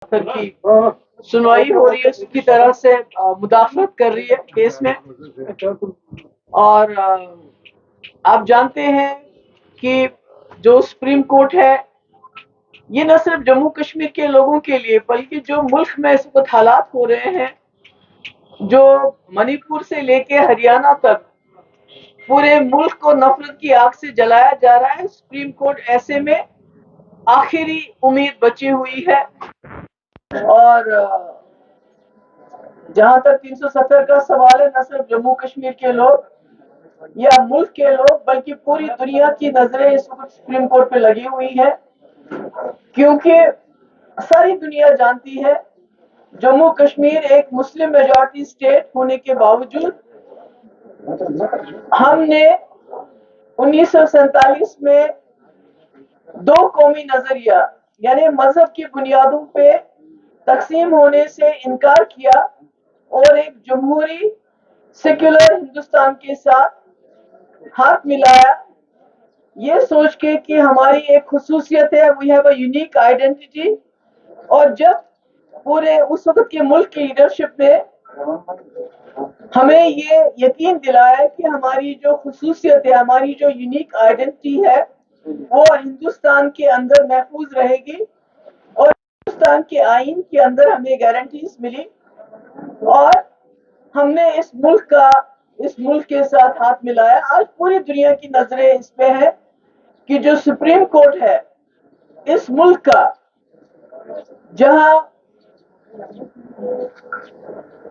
کی سنوائی ہو رہی ہے، اس کی طرح سے مداخلت کر رہی ہے کیس میں. اور آپ جانتے ہیں کہ جو سپریم کورٹ ہے یہ نہ صرف جموں کشمیر کے لوگوں کے لیے بلکہ جو ملک میں اس وقت حالات ہو رہے ہیں، جو منی پور سے لے کے ہریانہ تک پورے ملک کو نفرت کی آگ سے جلایا جا رہا ہے، سپریم کورٹ ایسے میں آخری امید بچی ہوئی ہے. اور جہاں تک 370 کا سوال ہے، نہ صرف جموں کشمیر کے لوگ یا ملک کے لوگ بلکہ پوری دنیا کی نظریں اس وقت سپریم کورٹ پہ لگی ہوئی ہے، کیونکہ ساری دنیا جانتی ہے جموں کشمیر ایک مسلم میجورٹی اسٹیٹ ہونے کے باوجود ہم نے 1947 میں دو قومی نظریہ یعنی مذہب کی بنیادوں پہ تقسیم ہونے سے انکار کیا اور ایک جمہوری سیکولر ہندوستان کے ساتھ ہاتھ ملایا، یہ سوچ کے کہ ہماری ایک خصوصیت ہے، we have a unique identity. اور جب پورے اس وقت کے ملک کی لیڈرشپ نے ہمیں یہ یقین دلایا کہ ہماری جو خصوصیت ہے، ہماری جو یونیک آئیڈینٹی ہے وہ ہندوستان کے اندر محفوظ رہے گی، اور ہندوستان کے آئین کے اندر ہمیں گارنٹیز ملی، اور ہم نے اس ملک کے ساتھ ہاتھ ملایا. آج پوری دنیا کی نظریں اس پہ ہے کہ جو سپریم کورٹ ہے اس ملک کا،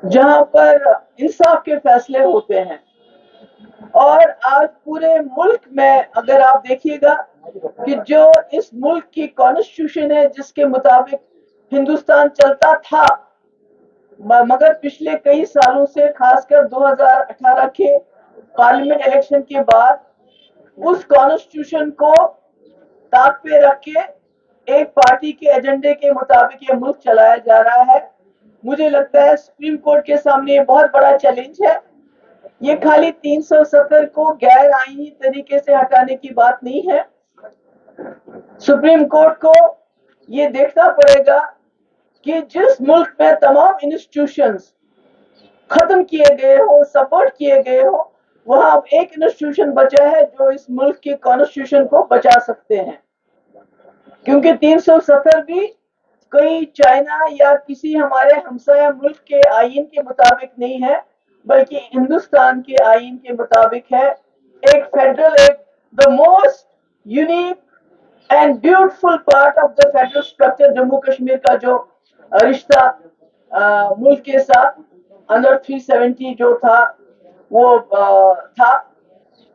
جہاں پر انصاف کے فیصلے ہوتے ہیں، اور آج پورے ملک میں اگر آپ دیکھیے گا کہ جو اس ملک کی کانسٹیٹیوشن ہے جس کے مطابق ہندوستان چلتا تھا، مگر پچھلے کئی سالوں سے خاص کر 2018 کے پارلیمنٹ الیکشن کے بعد اس کانسٹیٹیوشن کو طاق پہ رکھ کے ایک پارٹی کے ایجنڈے کے مطابق یہ ملک چلایا جا رہا ہے. مجھے لگتا ہے سپریم کورٹ کے سامنے یہ بہت بڑا چیلنج ہے. یہ خالی 370 کو غیر آئینی طریقے سے ہٹانے کی بات نہیں ہے. سپریم کورٹ کو یہ دیکھنا پڑے گا کہ جس ملک میں تمام انسٹیٹیوشنز ختم کیے گئے ہو، سپورٹ کیے گئے ہو، وہاں اب ایک انسٹیٹیوشن بچا ہے جو اس ملک کی کانسٹیٹیوشن کو بچا سکتے ہیں. کیونکہ 370 بھی کوئی چائنا یا کسی ہمارے ہمسایہ ملک کے آئین کے مطابق نہیں ہے، بلکہ ہندوستان کے آئین کے مطابق ہے. ایک فیڈرل، ایک the most unique and beautiful part of the federal structure Jammu Kashmir کا جو رشتہ ملک کے ساتھ انڈر 370 جو تھا وہ تھا.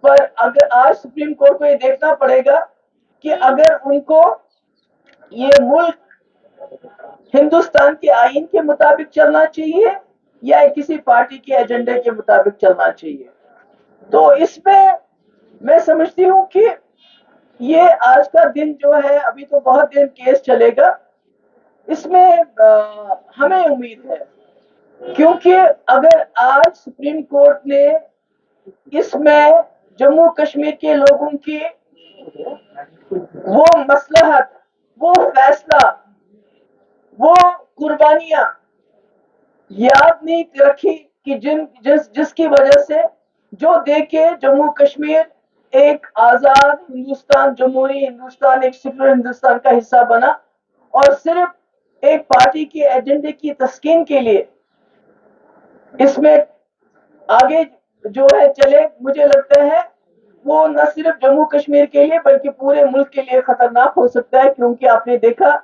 پر اگر آج سپریم کورٹ کو یہ دیکھنا پڑے گا کہ اگر ان کو یہ ملک ہندوستان کے آئین کے مطابق چلنا چاہیے یا کسی پارٹی کے ایجنڈے کے مطابق چلنا چاہیے. تو اس میں میں سمجھتی ہوں کہ یہ آج کا دن جو ہے، ابھی تو بہت دن کیس چلے گا، اس میں ہمیں امید ہے، کیونکہ اگر آج سپریم کورٹ نے اس میں جموں کشمیر کے لوگوں کی وہ مصلحت، وہ فیصلہ، وہ قربانیاں یاد نہیں رکھی کہ جس کی وجہ سے جو دیکھے جموں کشمیر ایک آزاد ہندوستان، جمہوری ہندوستان، ایک سیکولر ہندوستان کا حصہ بنا، اور صرف ایک پارٹی کے ایجنڈے کی تسکین کے لیے اس میں آگے جو ہے چلے، مجھے لگتا ہے وہ نہ صرف جموں کشمیر کے لیے بلکہ پورے ملک کے لیے خطرناک ہو سکتا ہے. کیونکہ آپ نے دیکھا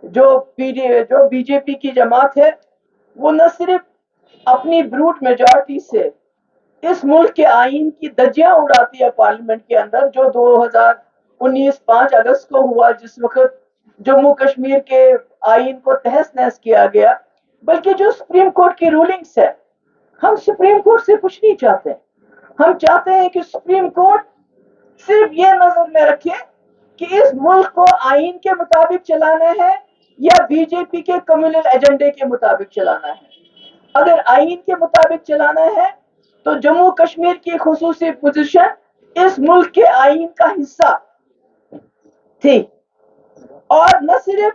جو بی جے پی کی جماعت ہے وہ نہ صرف اپنی بروٹ میجورٹی سے اس ملک کے آئین کی دھجیاں اڑاتی ہے پارلیمنٹ کے اندر، جو 2019 5 اگست کو ہوا جس وقت جموں کشمیر کے آئین کو تہس نہس کیا گیا، بلکہ جو سپریم کورٹ کی رولنگز ہے، ہم سپریم کورٹ سے کچھ نہیں چاہتے. ہم چاہتے ہیں کہ سپریم کورٹ صرف یہ نظر میں رکھے کہ اس ملک کو آئین کے مطابق چلانا ہے یا بی جے پی کے کمیونل ایجنڈے کے مطابق چلانا ہے. اگر آئین کے مطابق چلانا ہے تو جموں کشمیر کی خصوصی پوزیشن اس ملک کے آئین کا حصہ تھی، اور نہ صرف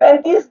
35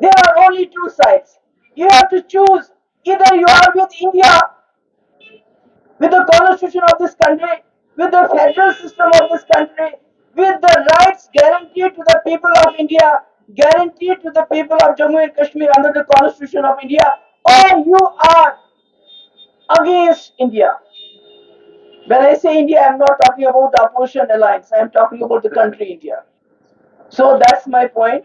There are only two sides. You have to choose. Either you are with India, with the constitution of this country, with the federal system of this country, with the rights guaranteed to the people of India, guaranteed to the people of Jammu and Kashmir under the constitution of India, or you are against India. When I say India, I am not talking about the opposition alliance. I am talking about the country India. So that's my point.